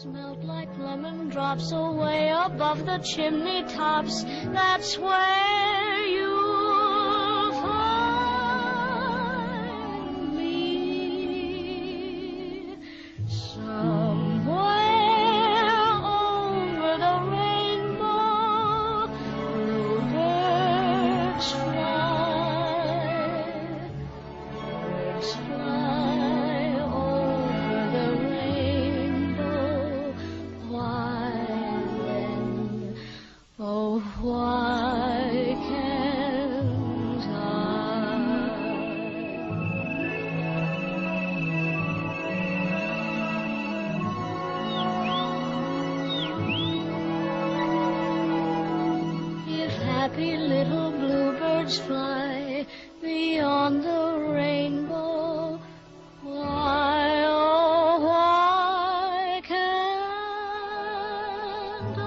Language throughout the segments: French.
Melt like lemon drops away above the chimney tops. That's where you'll find me. Somewhere over the rainbow, bluebirds fly. Birds fly over the rainbow. Why then, oh why can't I? If happy little bluebirds fly beyond the rainbow, why, oh why can't I?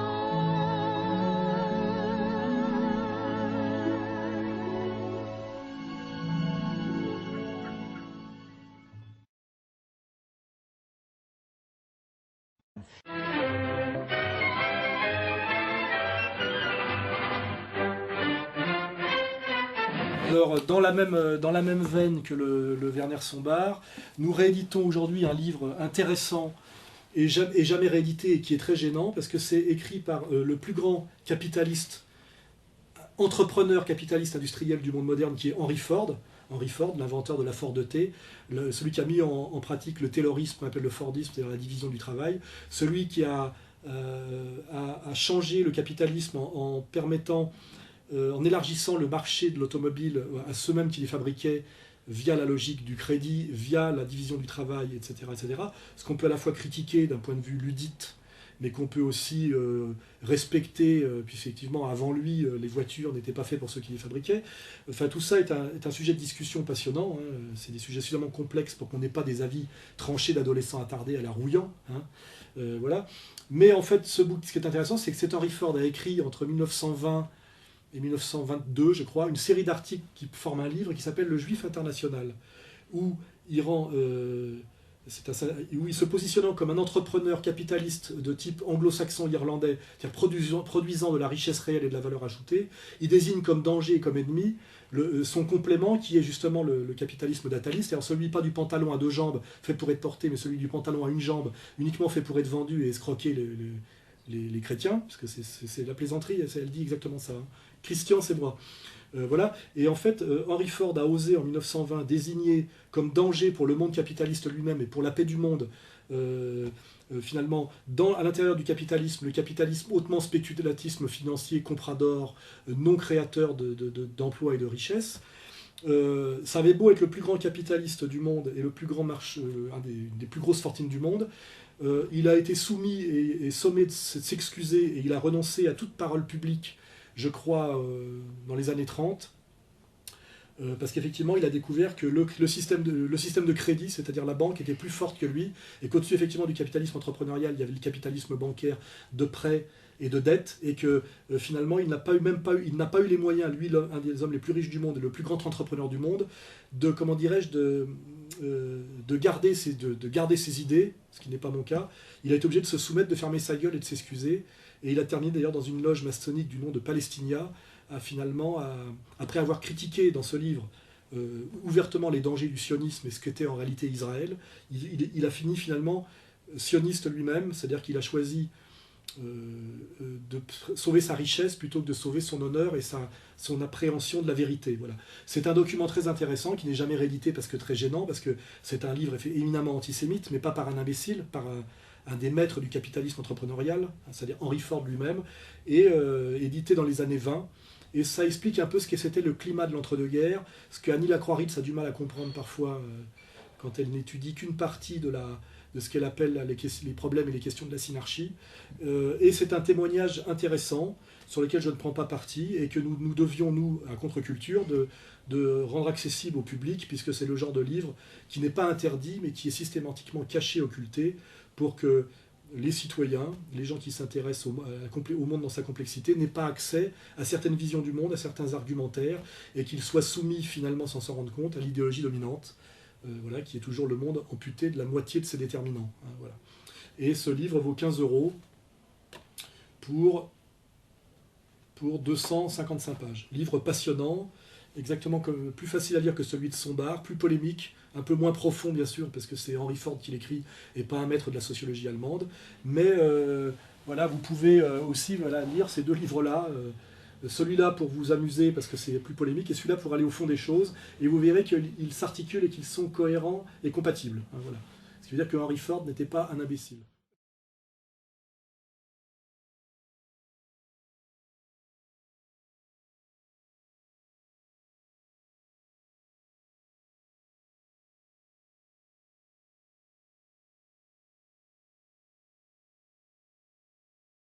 Alors, dans la même veine que le Werner Sombart, nous rééditons aujourd'hui un livre intéressant et jamais réédité et qui est très gênant parce que c'est écrit par le plus grand capitaliste, entrepreneur capitaliste industriel du monde moderne qui est Henry Ford. Henry Ford, l'inventeur de la Ford T, celui qui a mis en pratique le taylorisme qu'on appelle le Fordisme, c'est-à-dire la division du travail, celui qui a changé le capitalisme en permettant en élargissant le marché de l'automobile à ceux mêmes qui les fabriquaient via la logique du crédit, via la division du travail, etc. etc. Ce qu'on peut à la fois critiquer d'un point de vue ludite, mais qu'on peut aussi respecter, puis effectivement, avant lui, les voitures n'étaient pas faites pour ceux qui les fabriquaient. Enfin, tout ça est un sujet de discussion passionnant. Hein. C'est des sujets suffisamment complexes pour qu'on n'ait pas des avis tranchés d'adolescents attardés à la rouillant. Hein. Voilà. Mais en fait, ce qui est intéressant, c'est que cet Henry Ford a écrit entre 1920 et 1922, je crois, une série d'articles qui forment un livre qui s'appelle Le Juif international, où il se positionnant comme un entrepreneur capitaliste de type anglo-saxon-irlandais, c'est-à-dire produisant de la richesse réelle et de la valeur ajoutée, il désigne comme danger et comme ennemi son complément qui est justement le capitalisme d'ataliste, c'est-à-dire celui pas du pantalon à deux jambes fait pour être porté, mais celui du pantalon à une jambe uniquement fait pour être vendu et escroquer les chrétiens, parce que c'est la plaisanterie, elle dit exactement ça. Hein. Christian, c'est moi. Voilà. Et en fait, Henry Ford a osé en 1920 désigner comme danger pour le monde capitaliste lui-même et pour la paix du monde, finalement, à l'intérieur du capitalisme, le capitalisme hautement spéculatisme financier, comprador, non créateur d'emplois et de richesses. Ça avait beau être le plus grand capitaliste du monde et le plus grand des plus grosses fortunes du monde, il a été soumis et sommé de s'excuser et il a renoncé à toute parole publique, je crois, dans les années 30, parce qu'effectivement, il a découvert que le système de crédit, c'est-à-dire la banque, était plus forte que lui, et qu'au-dessus effectivement du capitalisme entrepreneurial, il y avait le capitalisme bancaire de prêt et de dette, et que finalement, il n'a pas eu les moyens, lui, un des hommes les plus riches du monde, et le plus grand entrepreneur du monde, de, comment dirais-je, de garder ses idées, ce qui n'est pas mon cas. Il a été obligé de se soumettre, de fermer sa gueule et de s'excuser. Et il a terminé d'ailleurs dans une loge maçonnique du nom de Palestinia, après avoir critiqué dans ce livre ouvertement les dangers du sionisme et ce qu'était en réalité Israël, il a fini finalement sioniste lui-même, c'est-à-dire qu'il a choisi de sauver sa richesse plutôt que de sauver son honneur et son appréhension de la vérité. Voilà. C'est un document très intéressant qui n'est jamais réédité parce que très gênant, parce que c'est un livre éminemment antisémite, mais pas par un imbécile, par un des maîtres du capitalisme entrepreneurial, c'est-à-dire Henry Ford lui-même, et édité dans les années 20. Et ça explique un peu ce que c'était le climat de l'entre-deux-guerres, ce que Annie Lacroix-Ritz a du mal à comprendre parfois quand elle n'étudie qu'une partie de ce qu'elle appelle les problèmes et les questions de la synarchie. Et c'est un témoignage intéressant sur lequel je ne prends pas parti et que nous devions, nous, à Contre-Culture, de rendre accessible au public, puisque c'est le genre de livre qui n'est pas interdit, mais qui est systématiquement caché, occulté, pour que les citoyens, les gens qui s'intéressent au monde dans sa complexité, n'aient pas accès à certaines visions du monde, à certains argumentaires, et qu'ils soient soumis finalement, sans s'en rendre compte, à l'idéologie dominante, voilà, qui est toujours le monde amputé de la moitié de ses déterminants. Hein, voilà. Et ce livre vaut 15 € pour 255 pages. Livre passionnant, exactement comme, plus facile à lire que celui de Sombart, plus polémique, un peu moins profond bien sûr, parce que c'est Henry Ford qui l'écrit et pas un maître de la sociologie allemande. Mais voilà, vous pouvez aussi lire ces deux livres-là. Celui-là pour vous amuser parce que c'est plus polémique, et celui-là pour aller au fond des choses, et vous verrez qu'ils s'articulent et qu'ils sont cohérents et compatibles. Voilà. Ce qui veut dire que Henry Ford n'était pas un imbécile.